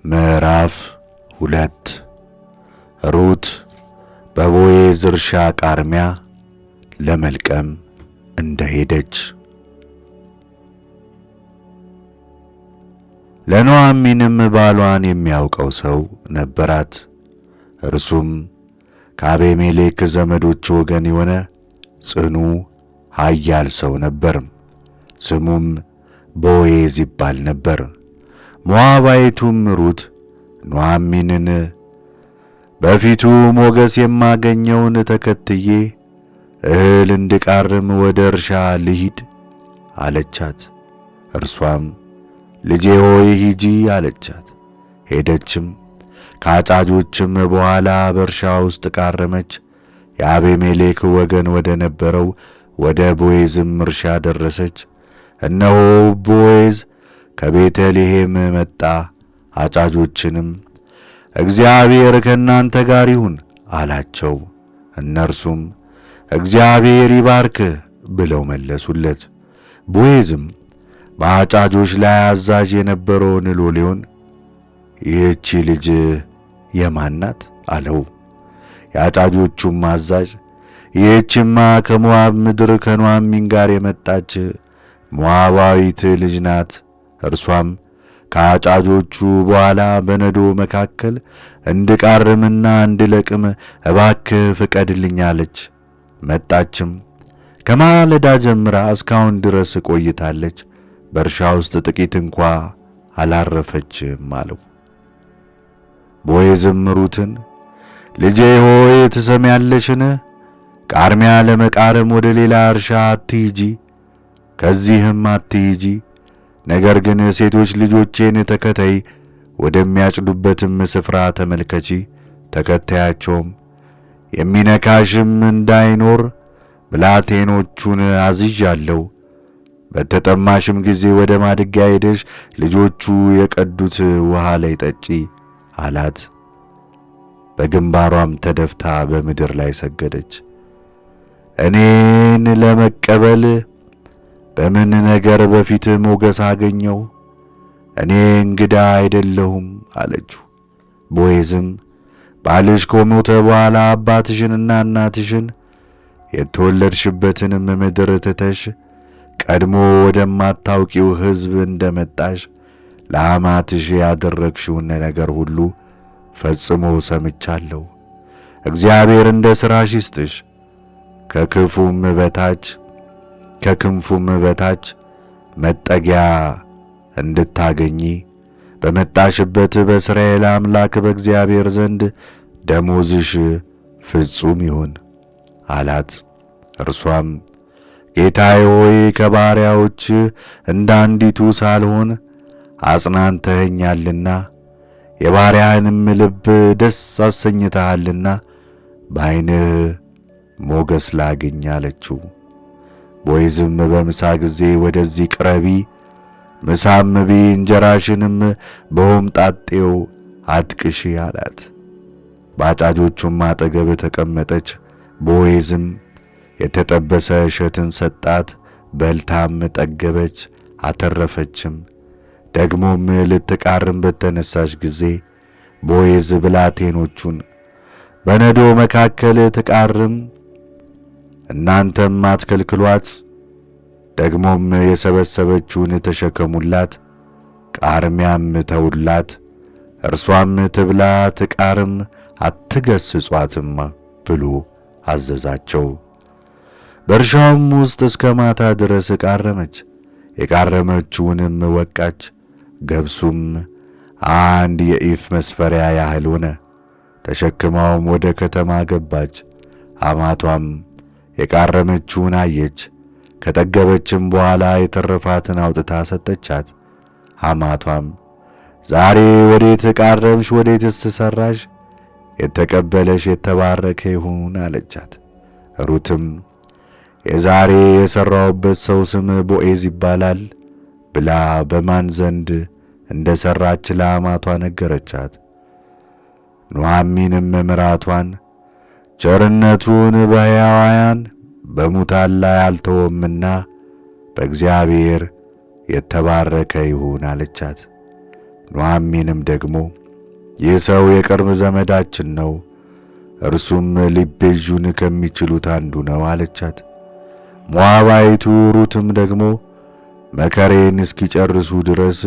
ምዕራፍ 2 ሩት በቦዔዝ እርሻ ቃርሚያ ለመልቀም እንደሄደች። ለኑኃሚንም ባሏን የሚያውቀው ሰው ነበራት። እርሱም ከአቤሜሌክ ዘመዶች ወገን የሆነ ጽኑ ኃያል ሰው ነበር። ስሙም ቦዔዝ ይባል ነበር። ሞዓባዊቱም ሩት ኑኃሚንን በፊቱ ሞገስ የማገኘውን ተከትዬ እህል እንድቃርም ወደ እርሻ ልሂድ አለቻት። እርሷም ልጄ ሆይ ሂጂ አለቻት። ሄደችም። ከአጫጆችም በኋላ በእርሻ ውስጥ ቃረመች። የአቤሜሌክ ወገን ወደ ነበረው ወደ ቦዔዝም እርሻ ደረሰች። እነሆ ቦዔዝ ከቤተልሔም መጣ። አጫጆችንም እግዚአብሔር ከእናንተ ጋር ይሁን አላቸው። እነርሱም እግዚአብሔር ይባርክህ ብለው መለሱለት። ቦዔዝም በአጫጆች ላይ አዛዥ የነበረውን ሎሌውን ይህች ልጅ የማን ናት አለው። የአጫጆቹም አዛዥ ይህችማ ከሞዓብ ምድር ከኑኃሚን ጋር የመጣች ሞዓባዊት ልጅ ናት። እርሷም ከአጫጆቹ በኋላ በነዶ መካከል እንድቃርምና እንድለቅም እባክህ ፍቀድልኝ አለች። መጣችም። ከማለዳ ጀምራ እስካሁን ድረስ ቆይታለች። በእርሻ ውስጥ ጥቂት እንኳ አላረፈችም አለው። ቦዔዝም ሩትን ልጄ ሆይ ትሰሚያለሽን? ቃርሚያ ለመቃረም ወደ ሌላ እርሻ አትሂጂ፣ ከዚህም አትሂጂ። ነገር ግን ሴቶች ልጆቼን ተከተይ፣ ወደሚያጭዱበትም ስፍራ ተመልከቺ፣ ተከታያቸውም። የሚነካሽም እንዳይኖር ብላቴኖቹን አዝዣለሁ። በተጠማሽም ጊዜ ወደ ማድጋ ሄደሽ ልጆቹ የቀዱት ውሃ ላይ ጠጪ አላት። በግንባሯም ተደፍታ በምድር ላይ ሰገደች። እኔን ለመቀበል በምን ነገር በፊት ሞገስ አገኘው? እኔ እንግዳ አይደለሁም አለችው። ቦዔዝም ባልሽ ከሞተ በኋላ አባትሽንና እናትሽን የተወለድሽበትንም ምድር ትተሽ ቀድሞ ወደማታውቂው ሕዝብ እንደመጣሽ ለአማትሽ ያደረግሽውን ነገር ሁሉ ፈጽሞ ሰምቻለሁ። እግዚአብሔር እንደ ሥራሽ ይስጥሽ፣ ከክንፉም በታች መጠጊያ እንድታገኚ በመጣሽበት በእስራኤል አምላክ በእግዚአብሔር ዘንድ ደሞዝሽ ፍጹም ይሁን አላት። እርሷም ጌታዬ ሆይ ከባሪያዎች እንደ አንዲቱ ሳልሆን አጽናንተኸኛልና የባሪያህንም ልብ ደስ አሰኝተሃልና በዓይንህ ሞገስ ላግኝ አለችው። ቦዔዝም በምሳ ጊዜ ወደዚህ ቅረቢ፣ ምሳም ብዪ፣ እንጀራሽንም በሆምጣጤው አጥቅሺ አላት። በአጫጆቹም አጠገብ ተቀመጠች። ቦዔዝም የተጠበሰ እሸትን ሰጣት። በልታም ጠገበች፣ አተረፈችም። ደግሞም ልትቃርም በተነሳች ጊዜ ቦዔዝ ብላቴኖቹን በነዶ መካከል ትቃርም፣ እናንተም አትከልክሏት፣ ደግሞም የሰበሰበችውን ተሸከሙላት፣ ቃርሚያም ተውላት፣ እርሷም ትብላ ትቃርም፣ አትገስጿትም ብሎ አዘዛቸው። በእርሻውም ውስጥ እስከ ማታ ድረስ ቃረመች። የቃረመችውንም ወቃች። ገብሱም 1 የኢፍ መስፈሪያ ያህል ሆነ። ተሸክማውም ወደ ከተማ ገባች። አማቷም የቃረመችውን አየች። ከጠገበችም በኋላ የተረፋትን አውጥታ ሰጠቻት። አማቷም ዛሬ ወዴት ቃረምሽ? ወዴትስ ሠራሽ? የተቀበለሽ የተባረከ ይሁን አለቻት። ሩትም የዛሬ የሠራሁበት ሰው ስም ቦዔዝ ይባላል ብላ በማን ዘንድ እንደ ሠራች ለአማቷ ነገረቻት። ኑኃሚንም ምራቷን ቸርነቱን በሕያዋን በሙታን ላይ አልተወምና በእግዚአብሔር የተባረከ ይሁን አለቻት። ኑኃሚንም ደግሞ ይህ ሰው የቅርብ ዘመዳችን ነው፣ እርሱም ሊቤዡን ከሚችሉት አንዱ ነው አለቻት። ሞዓባዊቱ ሩትም ደግሞ መከሬን እስኪጨርሱ ድረስ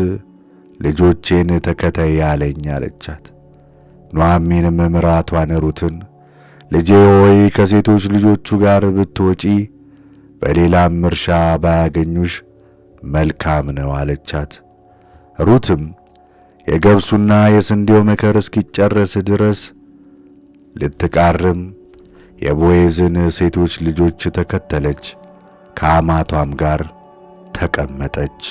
ልጆቼን ተከተይ አለኝ አለቻት። ኑኃሚንም ምራቷን ሩትን ልጄ ሆይ ከሴቶች ልጆቹ ጋር ብትወጪ በሌላም እርሻ ባያገኙሽ መልካም ነው አለቻት። ሩትም የገብሱና የስንዴው መከር እስኪጨረስ ድረስ ልትቃርም የቦዔዝን ሴቶች ልጆች ተከተለች፣ ከአማቷም ጋር ተቀመጠች።